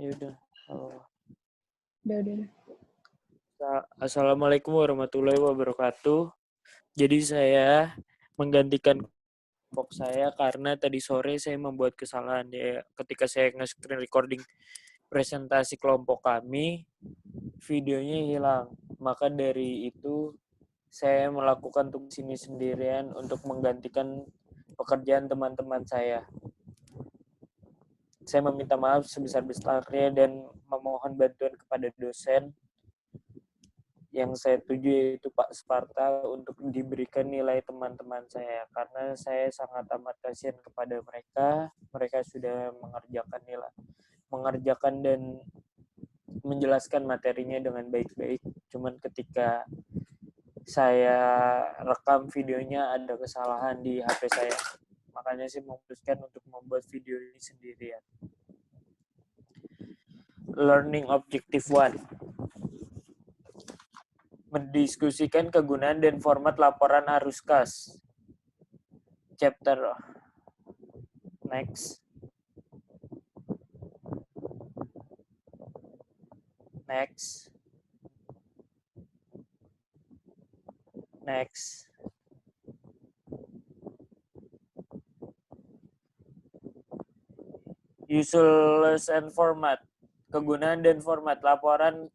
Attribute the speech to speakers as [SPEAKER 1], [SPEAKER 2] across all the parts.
[SPEAKER 1] Ya udah. Oh.
[SPEAKER 2] Udah.
[SPEAKER 1] Assalamualaikum warahmatullahi wabarakatuh. Jadi saya menggantikan kelompok saya karena tadi sore saya membuat kesalahan ya ketika saya nge-screen recording presentasi kelompok kami, videonya hilang. Maka dari itu saya melakukan tugas ini sendirian untuk menggantikan pekerjaan teman-teman saya. Saya meminta maaf sebesar-besarnya dan memohon bantuan kepada dosen yang saya tuju yaitu Pak Sparta untuk diberikan nilai teman-teman saya karena saya sangat amat kasihan kepada mereka sudah mengerjakan dan menjelaskan materinya dengan baik-baik, cuman ketika saya rekam videonya ada kesalahan di HP saya, makanya saya memutuskan untuk membuat video ini sendirian. Learning Objective 1, mendiskusikan kegunaan dan format laporan arus kas. Chapter next. Useless and format, kegunaan dan format laporan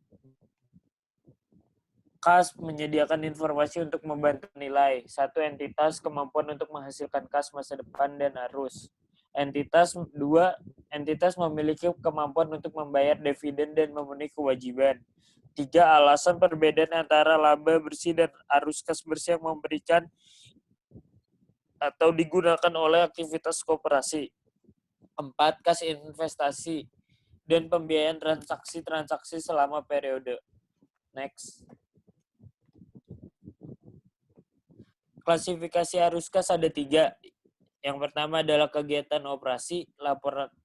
[SPEAKER 1] kas menyediakan informasi untuk membantu nilai. Satu, entitas, kemampuan untuk menghasilkan kas masa depan dan arus. Dua, entitas memiliki kemampuan untuk membayar dividen dan memenuhi kewajiban. 3, alasan perbedaan antara laba bersih dan arus kas bersih yang memberikan atau digunakan oleh aktivitas koperasi. 4, kas investasi dan pembiayaan transaksi-transaksi selama periode. Next. Klasifikasi arus kas ada 3. Yang pertama adalah kegiatan operasi,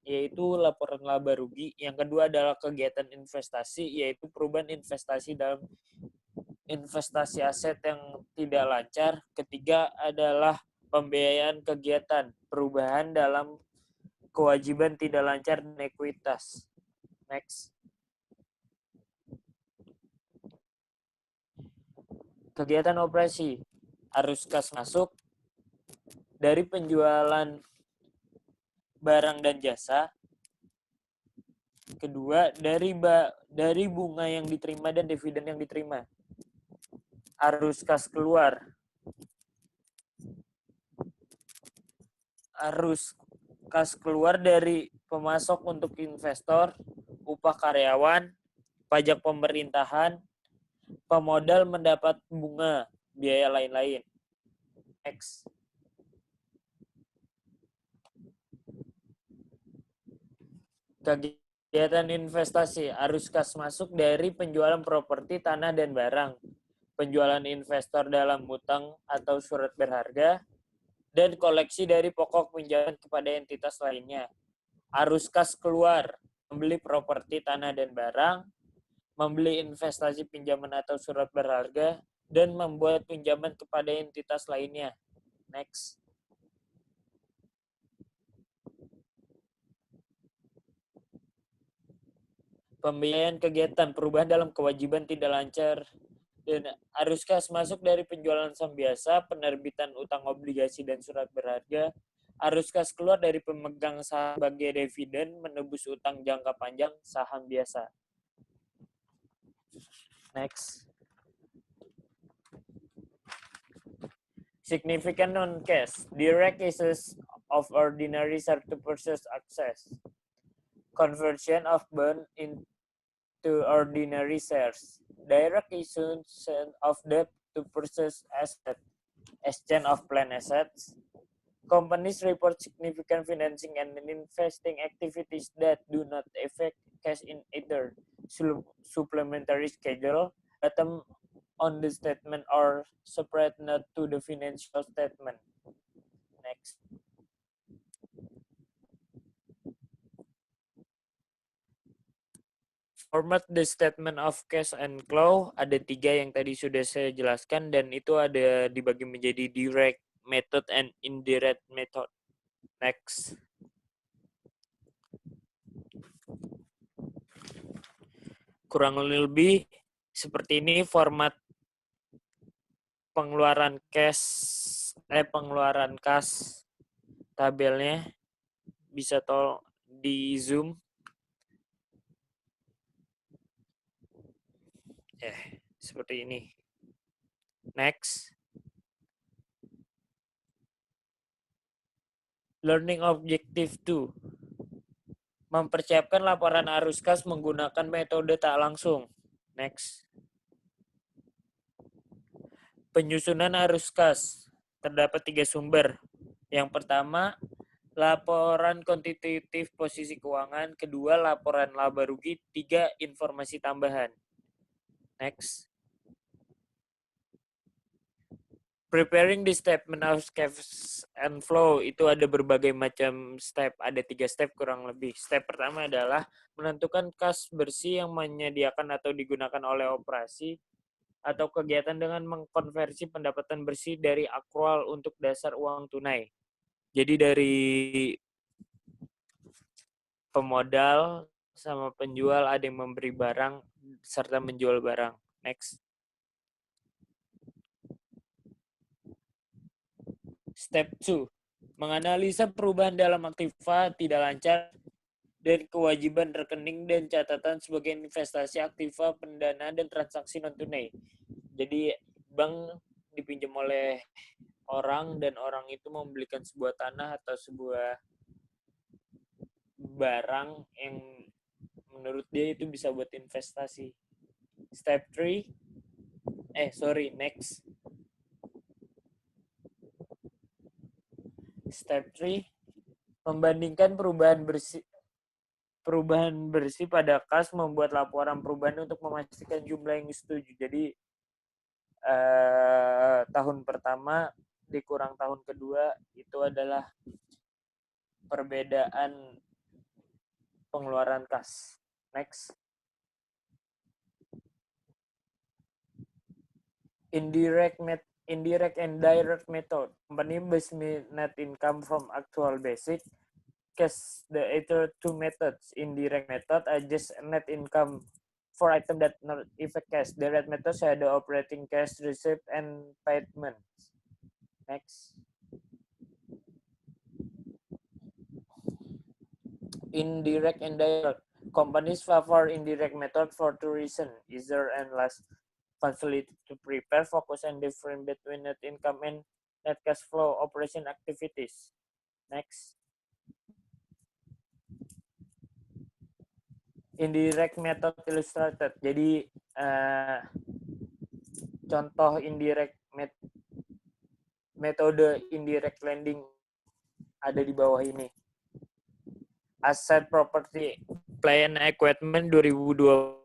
[SPEAKER 1] yaitu laporan laba rugi. Yang kedua adalah kegiatan investasi, yaitu perubahan investasi dalam investasi aset yang tidak lancar. Ketiga adalah pembiayaan kegiatan, perubahan dalam kewajiban tidak lancar dan ekuitas. Next. Kegiatan operasi, arus kas masuk dari penjualan barang dan jasa. Kedua, dari bunga yang diterima dan dividen yang diterima. Arus kas keluar. Arus kas keluar dari pemasok untuk investor, upah karyawan, pajak pemerintahan, pemodal mendapat bunga, biaya lain-lain. X. Kegiatan investasi, arus kas masuk dari penjualan properti, tanah, dan barang, penjualan investor dalam hutang atau surat berharga, dan koleksi dari pokok pinjaman kepada entitas lainnya. Arus kas keluar, membeli properti, tanah, dan barang, membeli investasi pinjaman atau surat berharga, dan membuat pinjaman kepada entitas lainnya. Next. Pembiayaan kegiatan, perubahan dalam kewajiban tidak lancar, dan arus kas masuk dari penjualan saham biasa, penerbitan utang obligasi dan surat berharga. Arus kas keluar dari pemegang saham sebagai dividen, menebus utang jangka panjang, saham biasa. Next. Significant non-cash, direct issues of ordinary share to purchase access. Conversion of bond into ordinary shares. Direct issuance of debt to purchase asset. Exchange of planned assets. Companies report significant financing and investing activities that do not affect cash in either supplementary schedule, item on the statement, or separate note to the financial statement. Next. Format the statement of cash and flow, ada 3 yang tadi sudah saya jelaskan, dan itu ada dibagi menjadi direct method and indirect method. Next. Kurang lebih seperti ini format pengeluaran pengeluaran kas tabelnya. Bisa di zoom. Seperti ini. Next. Learning Objective 2. Mempersiapkan laporan arus kas menggunakan metode tak langsung. Next. Penyusunan arus kas. Terdapat 3 sumber. Yang pertama, laporan kuantitatif posisi keuangan. Kedua, laporan laba rugi. 3, informasi tambahan. Next. Preparing the statement of cash and flow itu ada berbagai macam step, ada 3 step kurang lebih. Step pertama adalah menentukan kas bersih yang menyediakan atau digunakan oleh operasi atau kegiatan dengan mengkonversi pendapatan bersih dari akrual untuk dasar uang tunai. Jadi dari pemodal sama penjual ada yang memberi barang serta menjual barang. Next. Step 2. Menganalisa perubahan dalam aktiva tidak lancar dan kewajiban rekening dan catatan sebagai investasi aktiva, pendanaan, dan transaksi non-tunai. Jadi bank dipinjam oleh orang dan orang itu membelikan sebuah tanah atau sebuah barang yang menurut dia itu bisa buat investasi. Step 3. Next. Step 3. Membandingkan perubahan bersih pada kas, membuat laporan perubahan untuk memastikan jumlah yang setuju. Jadi tahun pertama dikurang tahun kedua itu adalah perbedaan pengeluaran kas. Next. Indirect and direct method. Company based net income from actual basic. Cause the other 2 methods. Indirect method adjust net income for item that not affect cash. Direct method ada operating cash, receipt, and payment. Next. Indirect and direct. Companies favor indirect method for 2 reasons. Easier and less facility to prepare, focus and difference between net income and net cash flow operation activities. Next. Indirect method illustrated. Jadi contoh metode indirect lending ada di bawah ini. Asset property plant equipment 2020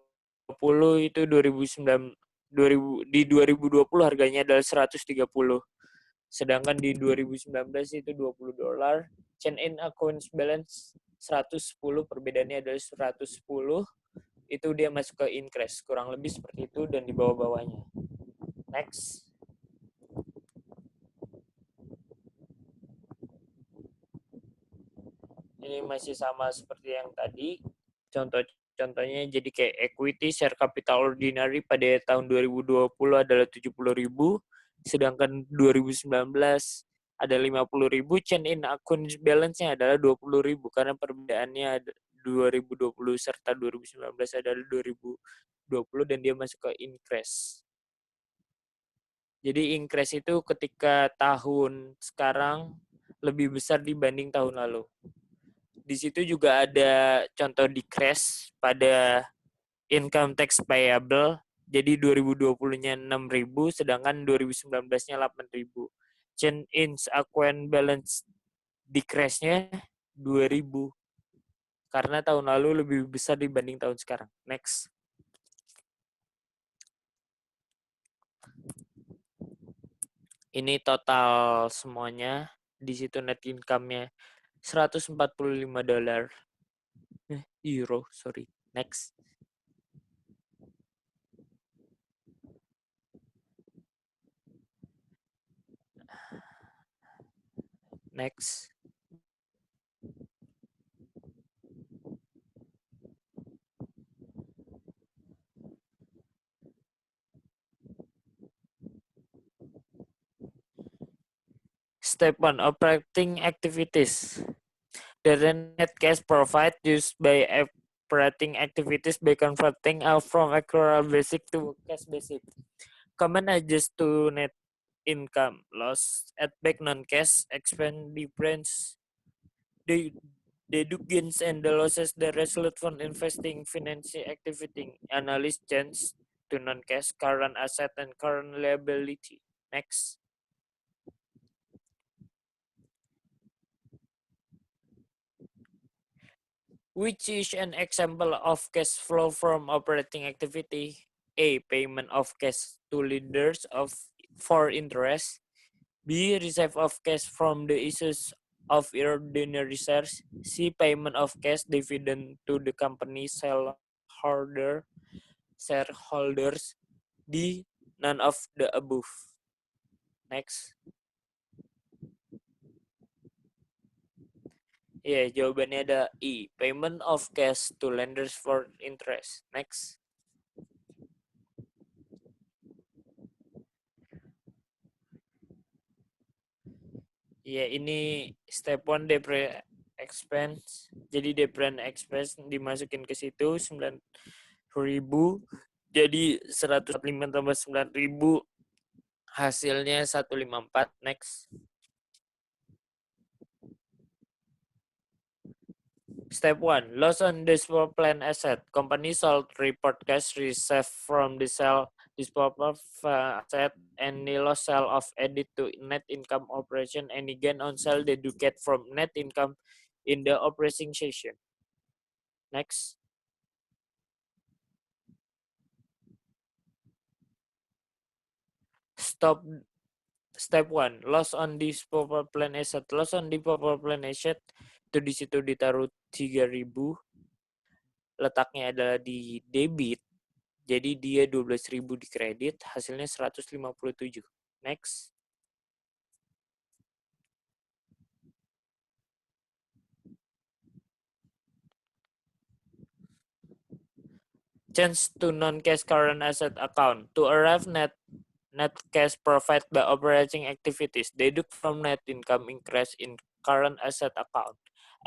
[SPEAKER 1] itu 2020 harganya adalah 130. Sedangkan di 2019 itu $20. Change in accounts balance 110, perbedaannya adalah 110. Itu dia masuk ke increase, kurang lebih seperti itu dan di bawah-bawahnya. Next. Ini masih sama seperti yang tadi. Contohnya jadi kayak equity share capital ordinary pada tahun 2020 adalah 70.000, sedangkan 2019 ada 50.000, change in account balance-nya adalah 20.000 karena perbedaannya 2020 serta 2019 adalah 2020 dan dia masuk ke increase. Jadi increase itu ketika tahun sekarang lebih besar dibanding tahun lalu. Di situ juga ada contoh decrease pada income tax payable. Jadi 2020-nya 6.000, sedangkan 2019-nya 8.000. Change in account balance decrease-nya 2.000. Karena tahun lalu lebih besar dibanding tahun sekarang. Next. Ini total semuanya. Di situ net income-nya $145. Euro, sorry. Next. Next. Step 1. Operating activities. The net cash profit used by operating activities by converting from accrual basic to cash basic. Common adjust to net income loss at back non-cash expense difference. The deduct gains and the losses that result from investing financing activity. Analyze change to non-cash current asset and current liability. Next. Which is an example of cash flow from operating activity? A. Payment of cash to lenders for interest. B. Receipt of cash from the issues of ordinary shares. C. Payment of cash dividend to the company shareholders. D. None of the above. Next. Ya, jawabannya ada E. Payment of cash to lenders for interest. Next. Ya, ini step 1 depre expense. Jadi depre expense dimasukin ke situ 9.000. Jadi 105 tambah 9.000 hasilnya 154. Next. Step 1. Loss on disposal plan asset. Company sold report cash received from the sale disposal asset. Any loss sale of added to net income operation. Any gain on sale deducted from net income in the operating session. Next. Step 1. Loss on disposal plan asset. Loss on disposal plan asset itu di situ ditaruh 3.000. Letaknya adalah di debit. Jadi dia 12.000 di kredit, hasilnya 157. Next. Change to non-cash current asset account. To arrive net cash profit by operating activities, deduct from net income increase in current asset account.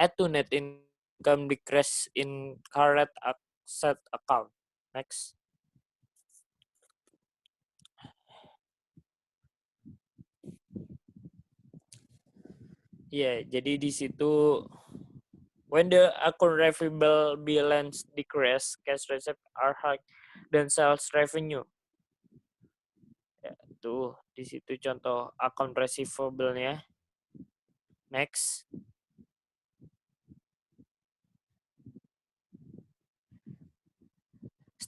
[SPEAKER 1] Add to net income decrease in current asset account. Next. Ya, jadi di situ when the account receivable balance decrease, cash reserve are high dan sales revenue. Ya, tuh di situ contoh account receivable-nya. Next.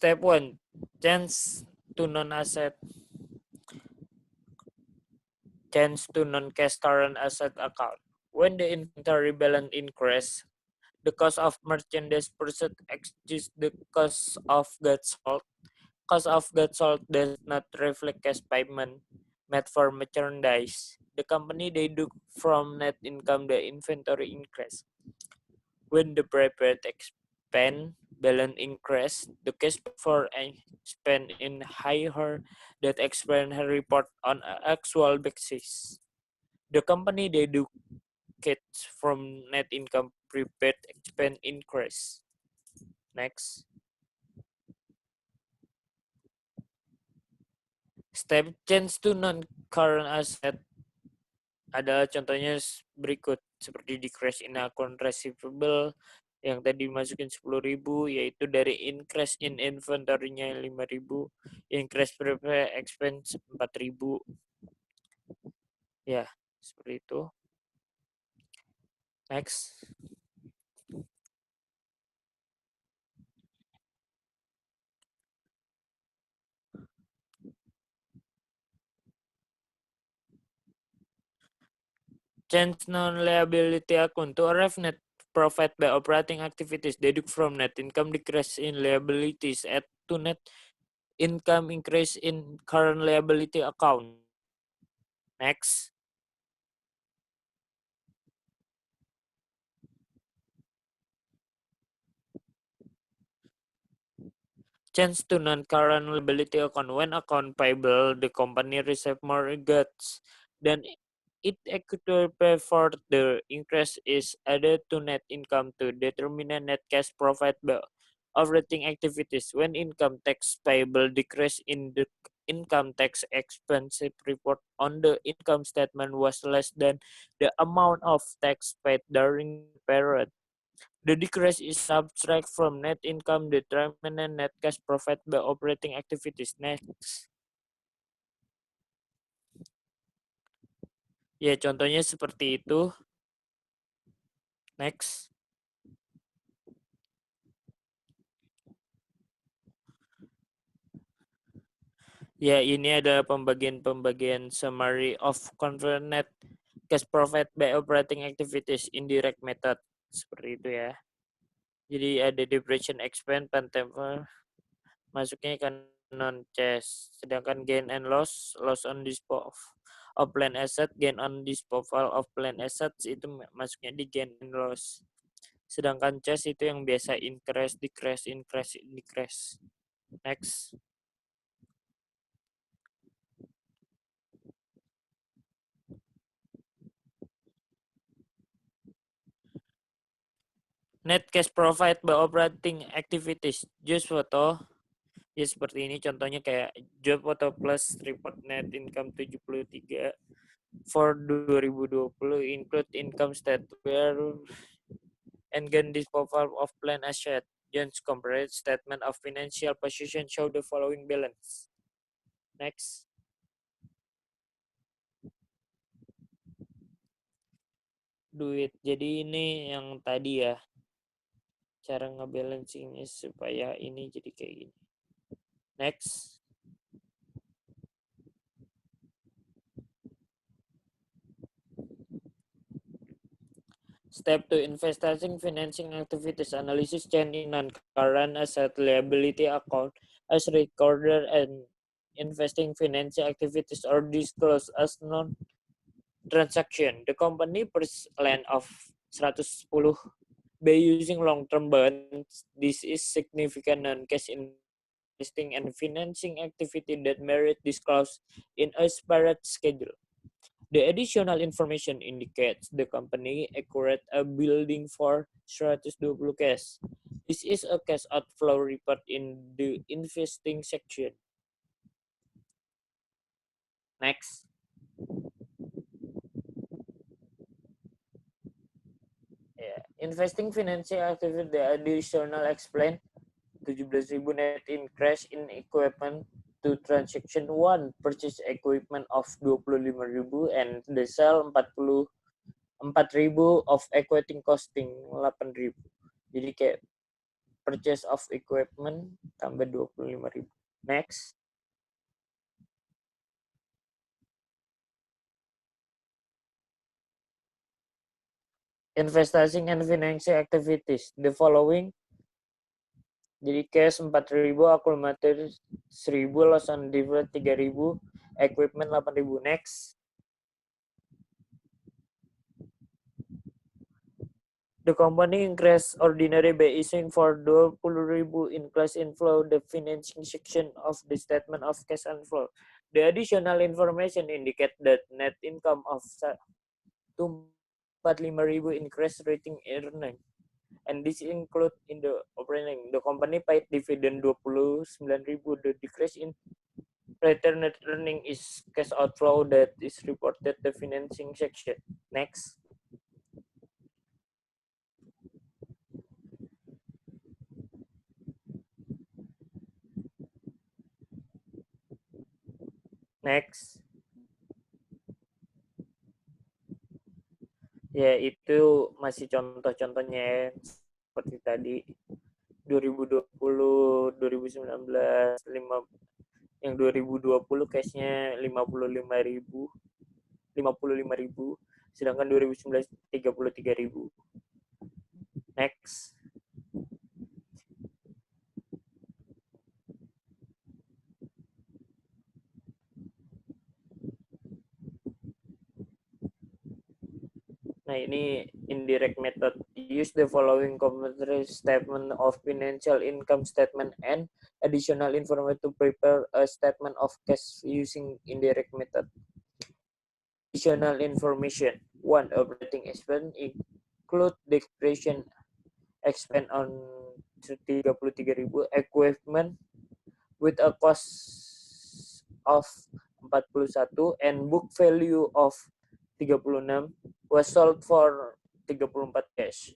[SPEAKER 1] Step 1. Change to non-asset. Change to non-cash current asset account. When the inventory balance increase, the cost of merchandise purchased exceeds the cost of goods sold. Cost of goods sold does not reflect cash payment made for merchandise. The company deduct from net income the inventory increase. When the prepaid expense balance increase, the cash for spend in higher that expense report on an actual basis. The company deducts from net income prepaid expense increase. Next. Step change to non-current asset adalah contohnya berikut, seperti decrease in account receivable yang tadi masukin 10.000, yaitu dari increase in inventory-nya 5.000, increase prepaid expense 4.000. Ya, seperti itu. Next. Change non-liability account to arrive net profit by operating activities, deduct from net income decrease in liabilities, add to net income increase in current liability account. Next. Change to non-current liability account. When account payable, the company receive more goods than equity pay for the increase is added to net income to determine net cash profit by operating activities. When income tax payable decrease in the income tax expense report on the income statement was less than the amount of tax paid during the period. The decrease is subtract from net income determinant net cash profit by operating activities. Next. Ya, contohnya seperti itu. Next. Ya, ini ada pembagian summary of convert net cash profit by operating activities indirect method. Seperti itu ya. Jadi ada depreciation expense, temper, masuknya kan non-cash. Sedangkan gain and loss, loss on disposal of plant asset, gain on disposal of plant assets itu masuknya di gain and loss. Sedangkan cash itu yang biasa increase, decrease, increase, decrease. Next. Net cash profit by operating activities. Just foto. Ya seperti ini contohnya kayak job foto plus report net income 73 for 2020 include income statement and gain disposal of plant asset. Jones compared statement of financial position show the following balance. Next. Duit. Jadi ini yang tadi ya. Cara ngebalancingnya supaya ini jadi kayak gini. Next. Step 2, investing financing activities analysis change in non-current asset liability account as recorded and investing financing activities are disclosed as non-transaction. The company purchased land of 110 by using long-term bonds. This is significant non-cash investing and financing activity that merit disclosed in a separate schedule. The additional information indicates the company acquired a building for 120 cash. This is a cash outflow report in the investing section. Next. Investing financing activity, the additional explain 17.000 net increase in equipment to transaction 1 purchase equipment of 25.000 and the sale 4.000 of equating costing 8.000. Jadi kayak purchase of equipment tambah 25.000. Next. Investing and financing activities. The following. Jadi cash 4.000, akumulator 1.000, loss on dividend 3.000, equipment 8.000. Next. The company increased ordinary by issuing for 20.000 in cash inflow, the financing section of the statement of cash inflow. The additional information indicate that net income of 245.000 increase rating earning. And this include in the operating. The company paid dividend 29.000. The decrease in return net earning is cash outflow that is reported the financing section. Next. Next. Ya, itu masih contoh-contohnya seperti tadi 2020, 2019, yang 2020 cashnya 55.000, sedangkan 2019 33.000. Next. Nah, ini indirect method. Use the following commentary statement of financial income statement and additional information to prepare a statement of cash using indirect method. Additional information. 1. Operating expense include depreciation expense on 33.000 equipment with a cost of 41 and book value of 36 was sold for 34 cash.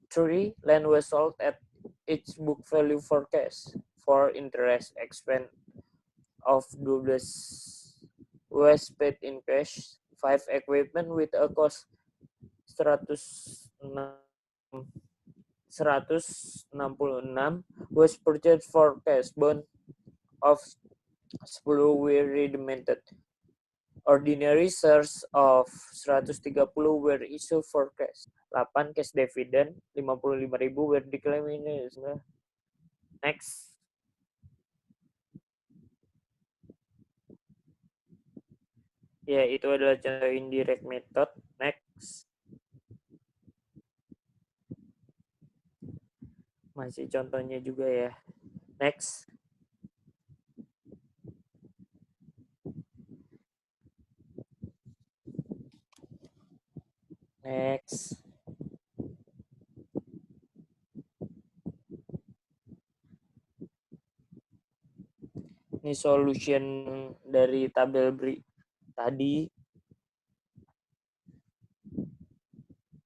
[SPEAKER 1] 3. Land was sold at its book value for cash. 4. Interest expense of 12 was paid in cash. 5. Equipment with a cost 166 was purchased for cash. Bond of 10 were redeemed. Ordinary shares of 130 were issued for cash. 8. Cash dividend 55.000 were declared. Next. Ya, itu adalah contoh indirect method. Next. Masih contohnya juga ya. Next. Next. Ini solution dari tabel tadi.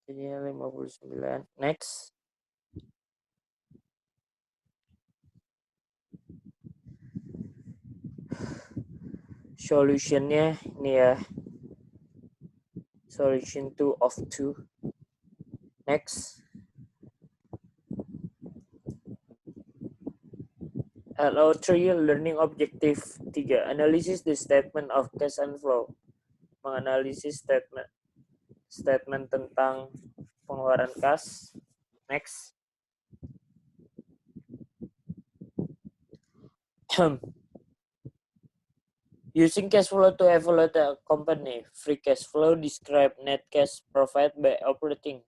[SPEAKER 1] Ini 59. Next. Solutionnya ini ya. Solution 2 of 2. Next. LO3 learning objective 3. Analysis the statement of cash and flow. Menganalisis statement tentang pengeluaran kas. Next. Using cash flow to evaluate a company, free cash flow describe net cash provided by operating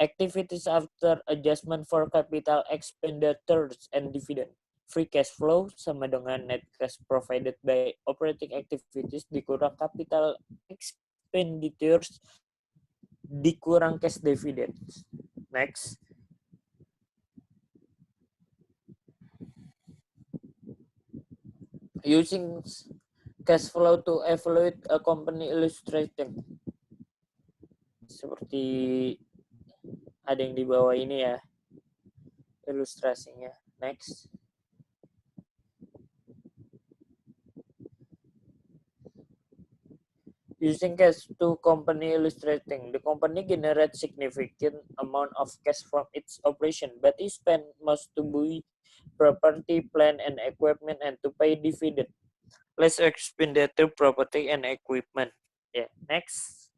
[SPEAKER 1] activities after adjustment for capital expenditures and dividend. Free cash flow sama dengan net cash provided by operating activities dikurang capital expenditures dikurang cash dividends. Next. Using cash flow to evaluate a company illustrating. Seperti ada yang di bawah ini ya, ilustrasinya. Next. Using cash to company illustrating, the company generates significant amount of cash from its operation, but is spent most to buy property, plant, and equipment, and to pay dividend. Less expenditure property and equipment. Yeah. Next.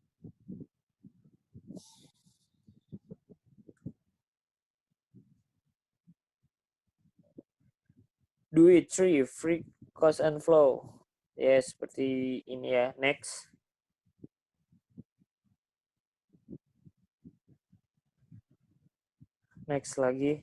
[SPEAKER 1] Do it 3. Free cost and flow. Ya, seperti ini ya. Next. Next lagi.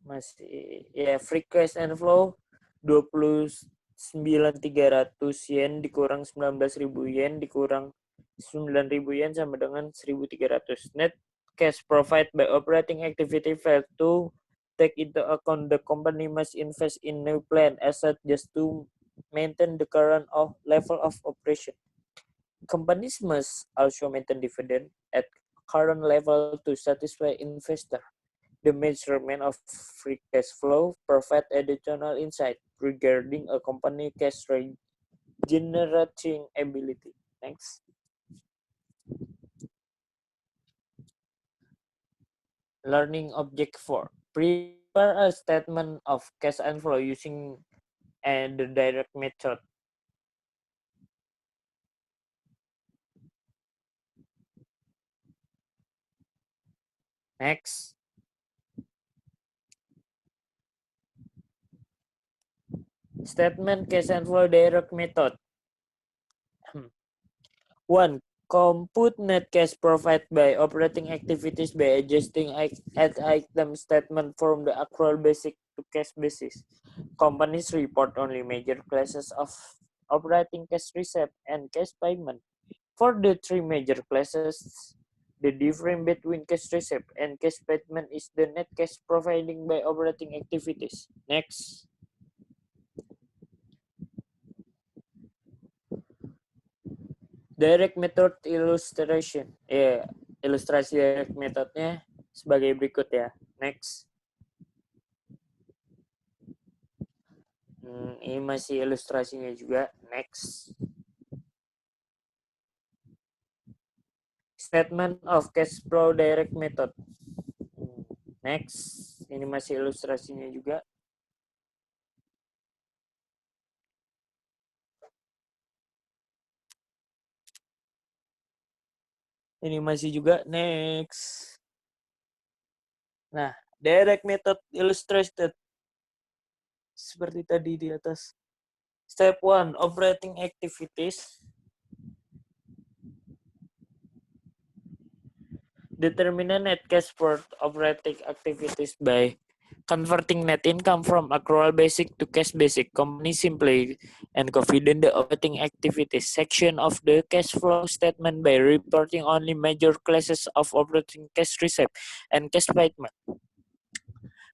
[SPEAKER 1] Masih ya, free cash and flow 29.300 yen dikurang 19.000 yen dikurang 9.000 yen sama dengan 1.300. Net cash provided by operating activity failed to take into account the company must invest in new plant asset just to maintain the current level of operation. Companies must also maintain dividend at current level to satisfy investor. The measurement of free cash flow provide additional insight regarding a company cash generating ability. Next. Learning object 4. Prepare a statement of cash inflow using the direct method. Next. Statement cash inflow direct method. 1. Compute net cash provided by operating activities by adjusting item statement from the accrual basic to cash basis. Companies report only major classes of operating cash receipt and cash payment. For the three major classes, the difference between cash receipt and cash payment is the net cash providing by operating activities. Next. Direct method illustration. Ilustrasi direct methodnya sebagai berikut ya. Next. Ini masih ilustrasinya juga. Next. Statement of cash flow direct method. Next. Ini masih ilustrasinya juga. Ini masih juga. Next. Nah, direct method illustrated. Seperti tadi di atas. Step 1, operating activities. Determine net cash for operating activities by converting net income from accrual basic to cash basic. Company simply and confident the operating activities section of the cash flow statement by reporting only major classes of operating cash receipt and cash payment.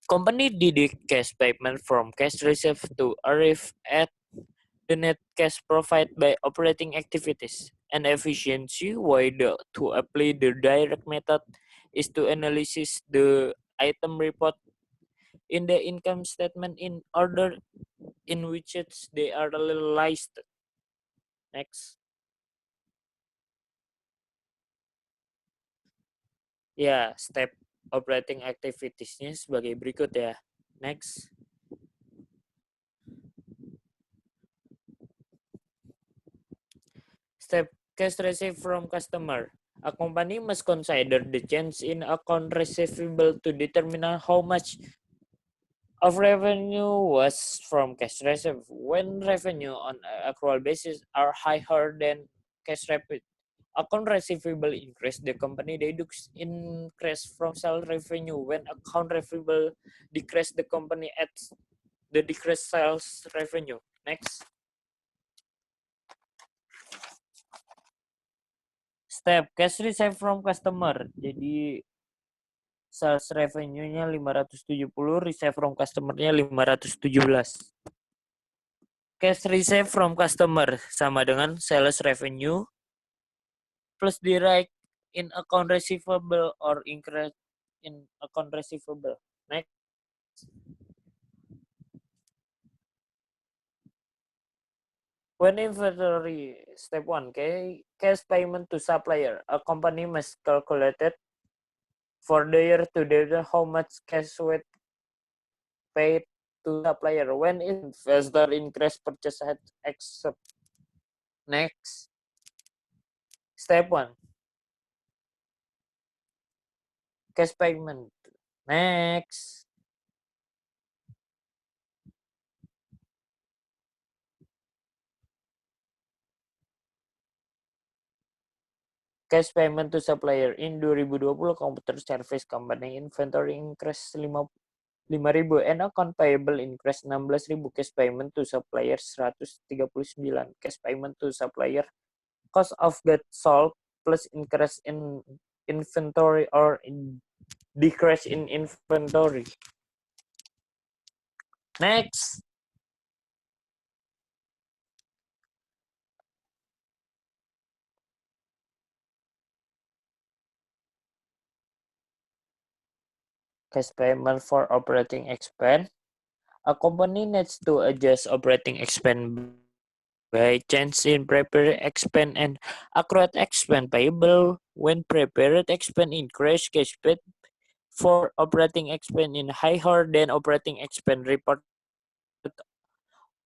[SPEAKER 1] Company deduct cash payment from cash receipt to arrive at the net cash provided by operating activities. An efficiency way to apply the direct method is to analyze the item report in the income statement in order in which they are listed. Next. Ya, step operating activities-nya sebagai berikut ya. Next. Step cash received from customer. A company must consider the change in account receivable to determine how much of revenue was from cash received. When revenue on accrual basis are higher than cash received, account receivable increase, the company deducts increase from sales revenue. When account receivable decrease, the company adds the decreased sales revenue. Next. Step cash received from customer. Jadi sales revenue-nya 570, receive from customer-nya 517. Cash received from customer sama dengan sales revenue plus direct in account receivable or increase in account receivable. Next. When inventory, step 1, cash payment to supplier. A company must calculate it for the year to date how much cash was paid to supplier when investor increase purchase at except. Next. Step 1. Cash payment. Next. Cash payment to supplier. In 2020, computer service company inventory increase 5.000 and account payable increase 16.000. Cash payment to supplier 139. Cash payment to supplier cost of goods sold plus increase in inventory or decrease in inventory. Next. Cash payment for operating expense. A company needs to adjust operating expense by change in prepared expense and accrued expense payable. When prepared expense increase, cash paid for operating expense in higher than operating expense reported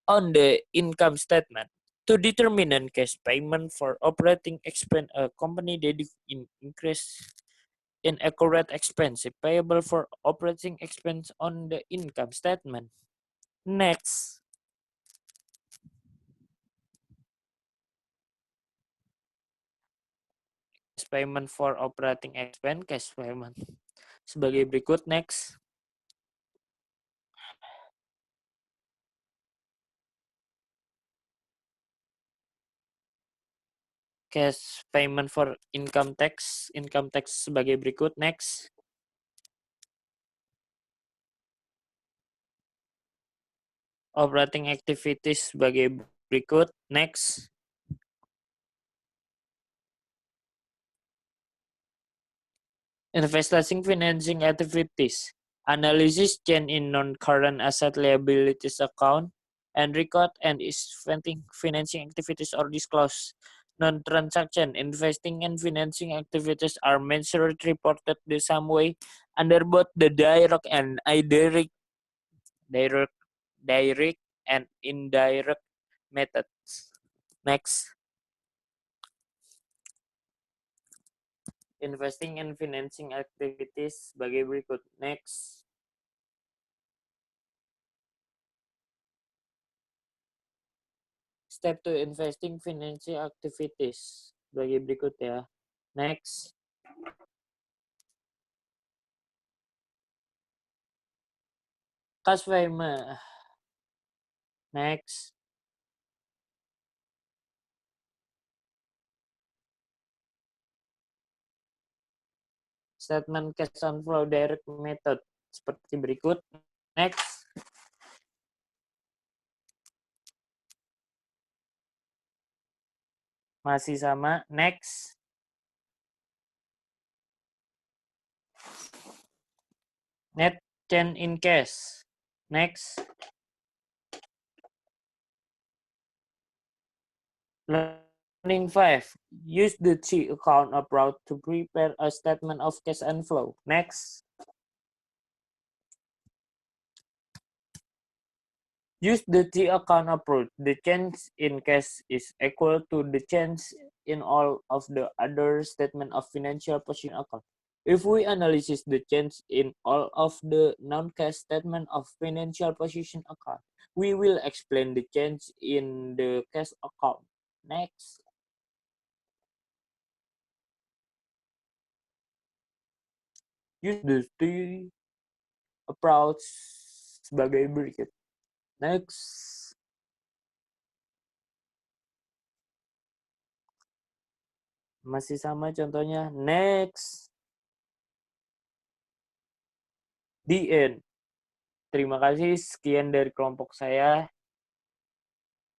[SPEAKER 1] on the income statement. To determine cash payment for operating expense, a company deduct increase in accurate expense payable for operating expense on the income statement. Next. payment for operating expense, cash payment. Sebagai berikut, next. Cash payment for income tax sebagai berikut, next. Operating activities sebagai berikut, next. Investing financing activities. Analysis change in non-current asset liabilities account and record and is financing activities or disclose. Non-transaction investing and financing activities are measured reported the same way under both the direct and indirect and indirect methods. Next. Investing and financing activities sebagai berikut. Next. Step to investing financing activities sebagai berikut ya. Next. Cash payment. Next. Statement cash flow direct method seperti berikut. Next. Masih sama. Next. Net change in cash. Next. Learning 5. Use the T account approach to prepare a statement of cash flow. Next. Use the T account approach. The change in cash is equal to the change in all of the other statement of financial position account. If we analyze the change in all of the non-cash statement of financial position account, we will explain the change in the cash account. Next. Use the T approach sebagai berikut. Next. Masih sama contohnya. Next. The end. Terima kasih. Sekian dari kelompok saya.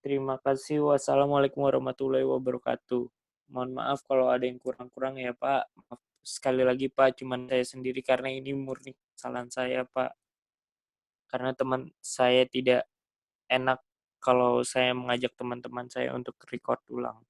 [SPEAKER 1] Terima kasih. Wassalamualaikum warahmatullahi wabarakatuh. Mohon maaf kalau ada yang kurang-kurang ya Pak. Maaf sekali lagi Pak, cuman saya sendiri karena ini murni kesalahan saya Pak. Karena teman saya tidak enak kalau saya mengajak teman-teman saya untuk record ulang.